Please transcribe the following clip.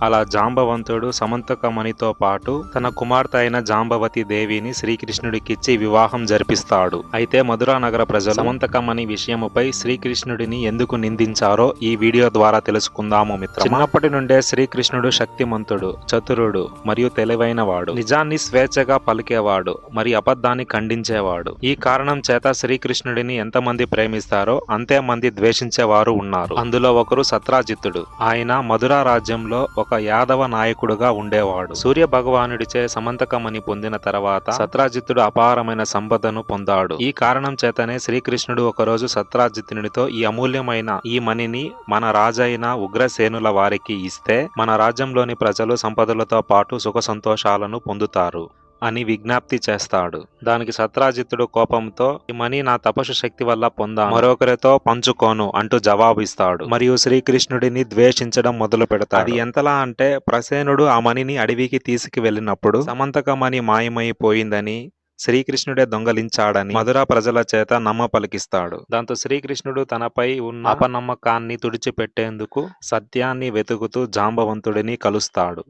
అలా జాంబవంతుడు సమంతకమణితో పాటు తన కుమార్తె అయిన జాంబవతి దేవిని శ్రీకృష్ణుడికిచ్చి వివాహం జరిపిస్తాడు. అయితే మధురా నగర ప్రజలు సమంతకమణి విషయముపై శ్రీకృష్ణుడిని ఎందుకు నిందించారో ఈ వీడియో ద్వారా తెలుసుకుందాము మిత్రమా. చిన్నప్పటి నుండే శ్రీకృష్ణుడు శక్తిమంతుడు, చతురుడు మరియు తెలివైన వాడు. నిజాన్ని స్వేచ్ఛగా పలికేవాడు మరి అబద్ధాన్ని ఖండించేవాడు. ఈ కారణం చేత శ్రీకృష్ణుడిని ఎంతమంది ప్రేమిస్తారో అంతే మంది ద్వేషించేవారు ఉన్నారు. అందులో ఒకరు సత్రాజిత్తుడు. ఆయన మధురా రాజ్యంలో ఒక యాదవ నాయకుడుగా ఉండేవాడు. సూర్య భగవానుడిచే సమంతకమణి పొందిన తర్వాత సత్రాజిత్తుడు అపారమైన సంపదను పొందాడు. ఈ కారణం చేతనే శ్రీకృష్ణుడు ఒకరోజు సత్రాజిత్తునితో ఈ అమూల్యమైన ఈ మణిని మన రాజైన ఉగ్రసేనుల వారికి ఇస్తే మన రాజ్యంలోని ప్రజలు సంపదలతో పాటు సుఖ సంతోషాలను పొందుతారు అని విజ్ఞప్తి చేస్తాడు. దానికి సత్రాజిత్తుడు కోపంతో ఈ మణి నా తపస్సు శక్తి వల్ల పొందాను, మరొకరితో పంచుకోను అంటూ జవాబిస్తాడు. మరియు శ్రీకృష్ణుడిని ద్వేషించడం మొదలు పెడతాడు. అది ఎంతలా అంటే ప్రసేనుడు ఆ మణిని అడవికి తీసుకువెళ్ళినప్పుడు సమంతకమణి మాయమైపోయిందని, శ్రీకృష్ణుడే దొంగలించాడని మధురా ప్రజల చేత నమ్మ పలికిస్తాడు. దాంతో శ్రీకృష్ణుడు తనపై ఉన్న అపనమ్మకాన్ని తుడిచిపెట్టేందుకు సత్యాన్ని వెతుకుతూ జాంబవంతుడిని కలుస్తాడు.